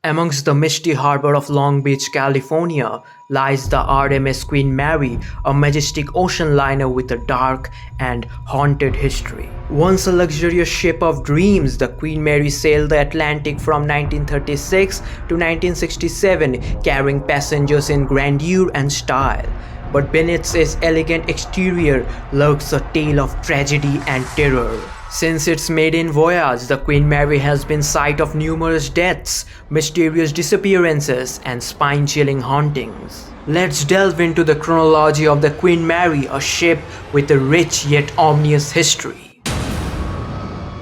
Amongst the misty harbor of Long Beach, California, lies the RMS Queen Mary, a majestic ocean liner with a dark and haunted history. Once a luxurious ship of dreams, the Queen Mary sailed the Atlantic from 1936 to 1967, carrying passengers in grandeur and style. But beneath its elegant exterior lurks a tale of tragedy and terror. Since its maiden voyage, the Queen Mary has been site of numerous deaths, mysterious disappearances, and spine-chilling hauntings. Let's delve into the chronology of the Queen Mary, a ship with a rich yet ominous history.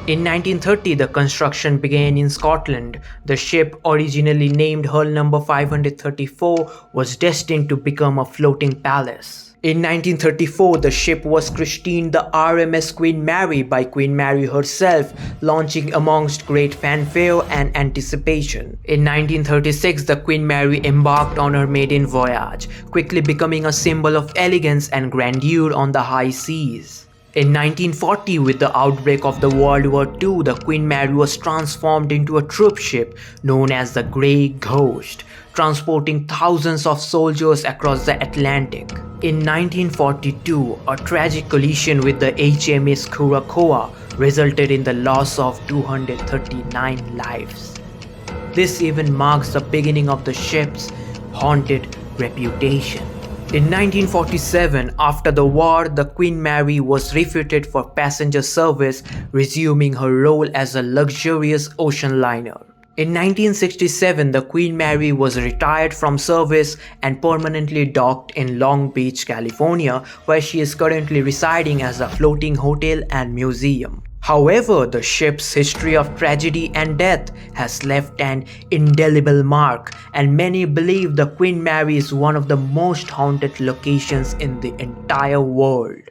In 1930, the construction began in Scotland. The ship, originally named Hull Number 534, was destined to become a floating palace. In 1934, the ship was christened the RMS Queen Mary by Queen Mary herself, launching amongst great fanfare and anticipation. In 1936, the Queen Mary embarked on her maiden voyage, quickly becoming a symbol of elegance and grandeur on the high seas. In 1940, with the outbreak of the World War II, the Queen Mary was transformed into a troop ship known as the Grey Ghost, transporting thousands of soldiers across the Atlantic. In 1942, a tragic collision with the HMS Curaçao resulted in the loss of 239 lives. This even marks the beginning of the ship's haunted reputation. In 1947, after the war, the Queen Mary was refitted for passenger service, resuming her role as a luxurious ocean liner. In 1967, the Queen Mary was retired from service and permanently docked in Long Beach, California, where she is currently residing as a floating hotel and museum. However, the ship's history of tragedy and death has left an indelible mark, and many believe the Queen Mary is one of the most haunted locations in the entire world.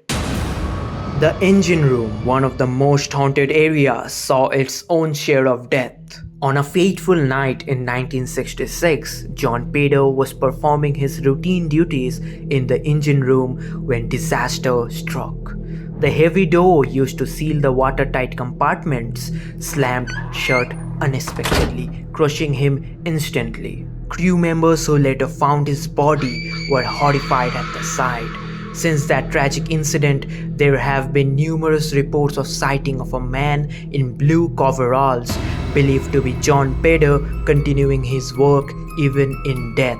The engine room, one of the most haunted areas, saw its own share of death. On a fateful night in 1966, John Pader was performing his routine duties in the engine room when disaster struck. The heavy door used to seal the watertight compartments slammed shut unexpectedly, crushing him instantly. Crew members who later found his body were horrified at the sight. Since that tragic incident, there have been numerous reports of sighting of a man in blue coveralls, believed to be John Pader, continuing his work even in death.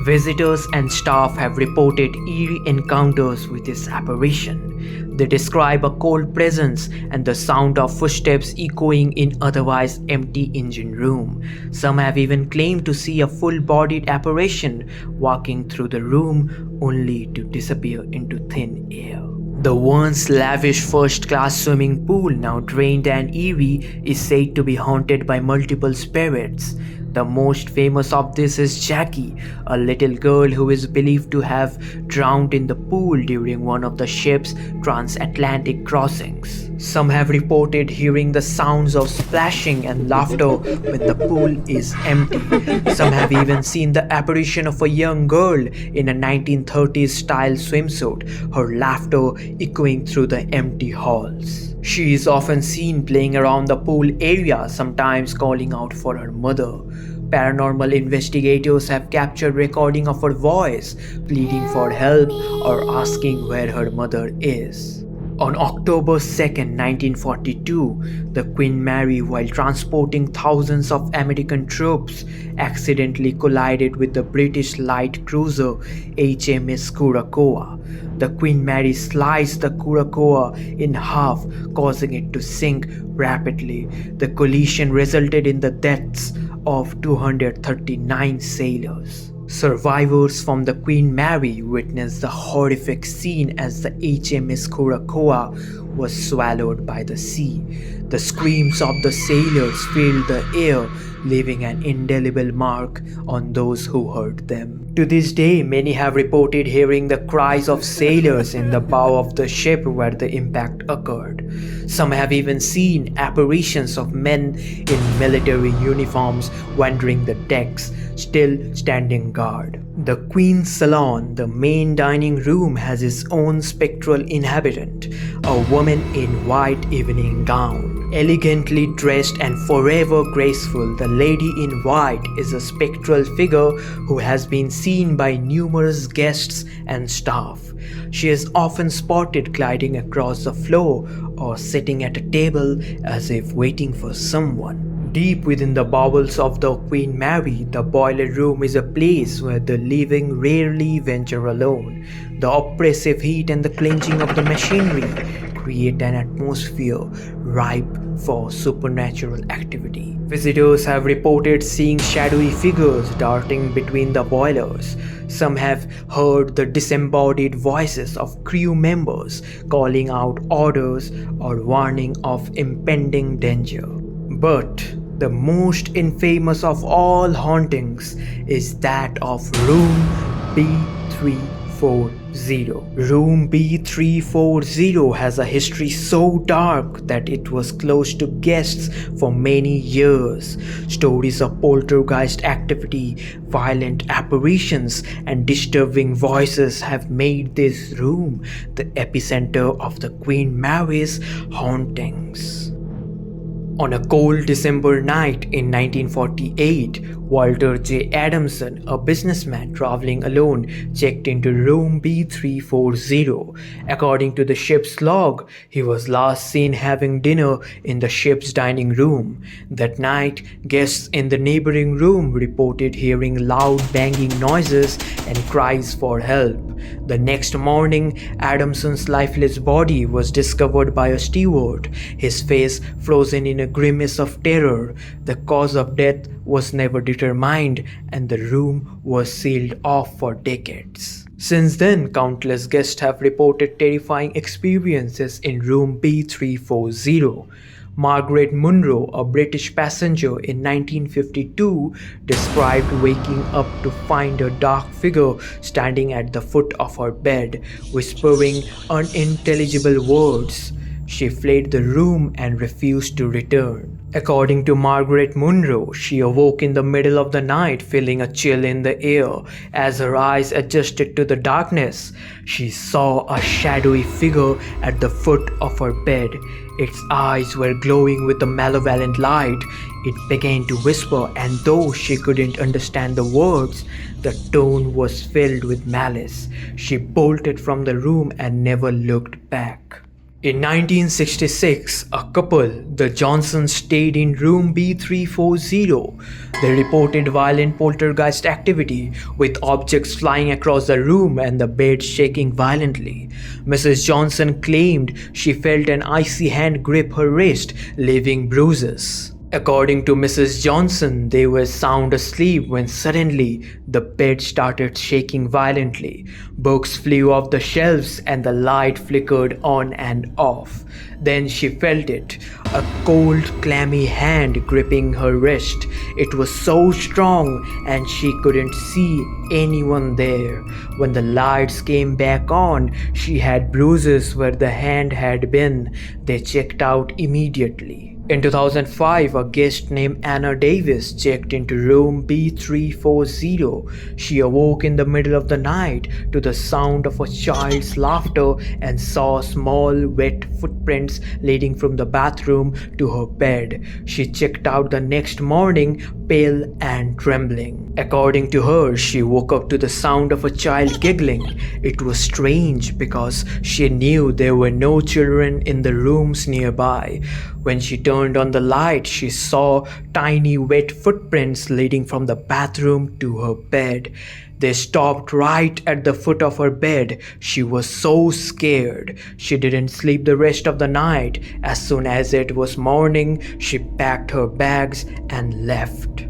Visitors and staff have reported eerie encounters with this apparition. They describe a cold presence and the sound of footsteps echoing in otherwise empty engine room. Some have even claimed to see a full-bodied apparition walking through the room only to disappear into thin air. The once lavish first-class swimming pool, now drained and eerie, is said to be haunted by multiple spirits. The most famous of this is Jackie, a little girl who is believed to have drowned in the pool during one of the ship's transatlantic crossings. Some have reported hearing the sounds of splashing and laughter when the pool is empty. Some have even seen the apparition of a young girl in a 1930s style swimsuit, her laughter echoing through the empty halls. She is often seen playing around the pool area, sometimes calling out for her mother. Paranormal investigators have captured recording of her voice, pleading for help or asking where her mother is. On October 2nd, 1942, the Queen Mary, while transporting thousands of American troops, accidentally collided with the British light cruiser HMS Curaçao. The Queen Mary sliced the Curaçao in half, causing it to sink rapidly. The collision resulted in the deaths of 239 sailors. Survivors from the Queen Mary witnessed the horrific scene as the HMS Curaçao was swallowed by the sea. The screams of the sailors filled the air, leaving an indelible mark on those who heard them. To this day, many have reported hearing the cries of sailors in the bow of the ship where the impact occurred. Some have even seen apparitions of men in military uniforms wandering the decks, still standing guard. The Queen's Salon, the main dining room, has its own spectral inhabitant, a woman in white evening gown. Elegantly dressed and forever graceful, the lady in white is a spectral figure who has been seen by numerous guests and staff. She is often spotted gliding across the floor or sitting at a table as if waiting for someone. Deep within the bowels of the Queen Mary, the boiler room is a place where the living rarely venture alone. The oppressive heat and the clenching of the machinery create an atmosphere ripe for supernatural activity. Visitors have reported seeing shadowy figures darting between the boilers. Some have heard the disembodied voices of crew members calling out orders or warning of impending danger. But the most infamous of all hauntings is that of Room B340. Room B340 has a history so dark that it was closed to guests for many years. Stories of poltergeist activity, violent apparitions, and disturbing voices have made this room the epicenter of the Queen Mary's hauntings. On a cold December night in 1948, Walter J. Adamson, a businessman traveling alone, checked into room B340. According to the ship's log, he was last seen having dinner in the ship's dining room. That night, guests in the neighboring room reported hearing loud banging noises and cries for help. The next morning, Adamson's lifeless body was discovered by a steward, his face frozen in a grimace of terror. The cause of death was never determined, and the room was sealed off for decades. Since then, countless guests have reported terrifying experiences in room B340. Margaret Munro, a British passenger in 1952, described waking up to find a dark figure standing at the foot of her bed, whispering unintelligible words. She fled the room and refused to return. According to Margaret Munro, she awoke in the middle of the night feeling a chill in the air. As her eyes adjusted to the darkness, she saw a shadowy figure at the foot of her bed. Its eyes were glowing with a malevolent light. It began to whisper, and though she couldn't understand the words, the tone was filled with malice. She bolted from the room and never looked back. In 1966, a couple, the Johnsons, stayed in room B340. They reported violent poltergeist activity, with objects flying across the room and the bed shaking violently. Mrs. Johnson claimed she felt an icy hand grip her wrist, leaving bruises. According to Mrs. Johnson, they were sound asleep when suddenly the bed started shaking violently. Books flew off the shelves and the light flickered on and off. Then she felt it, a cold, clammy hand gripping her wrist. It was so strong and she couldn't see anyone there. When the lights came back on, she had bruises where the hand had been. They checked out immediately. In 2005, a guest named Anna Davis checked into room B340. She awoke in the middle of the night to the sound of a child's laughter and saw small wet footprints leading from the bathroom to her bed. She checked out the next morning, pale and trembling. According to her, she woke up to the sound of a child giggling. It was strange because she knew there were no children in the rooms nearby. When she turned on the light, she saw tiny wet footprints leading from the bathroom to her bed. They stopped right at the foot of her bed. She was so scared. She didn't sleep the rest of the night. As soon as it was morning, she packed her bags and left.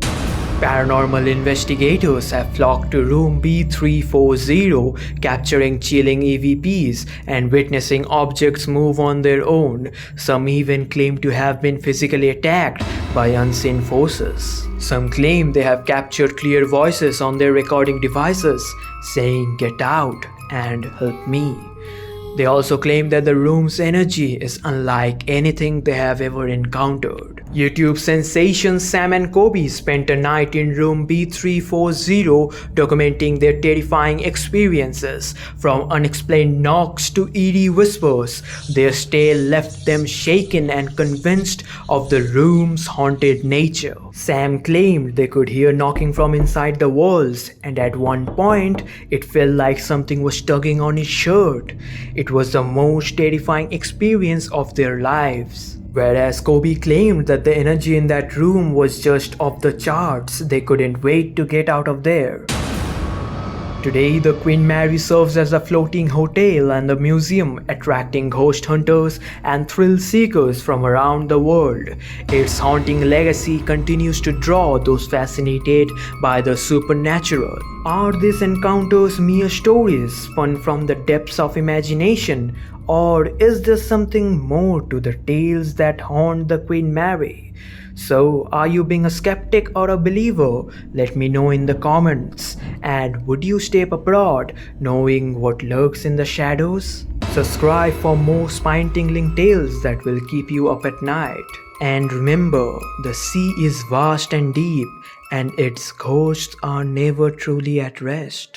Paranormal investigators have flocked to room B340, capturing chilling EVPs and witnessing objects move on their own. Some even claim to have been physically attacked by unseen forces. Some claim they have captured clear voices on their recording devices saying, "Get out and help me." They also claim that the room's energy is unlike anything they have ever encountered. YouTube sensation Sam and Colby spent a night in room B340 documenting their terrifying experiences. From unexplained knocks to eerie whispers, their stay left them shaken and convinced of the room's haunted nature. Sam claimed they could hear knocking from inside the walls, and at one point it felt like something was tugging on his shirt. It was the most terrifying experience of their lives. Whereas Colby claimed that the energy in that room was just off the charts, they couldn't wait to get out of there. Today, the Queen Mary serves as a floating hotel and a museum, attracting ghost hunters and thrill seekers from around the world. Its haunting legacy continues to draw those fascinated by the supernatural. Are these encounters mere stories spun from the depths of imagination, or is there something more to the tales that haunt the Queen Mary? So, are you being a skeptic or a believer? Let me know in the comments. And would you step abroad knowing what lurks in the shadows? Subscribe for more spine-tingling tales that will keep you up at night. And remember, the sea is vast and deep, and its ghosts are never truly at rest.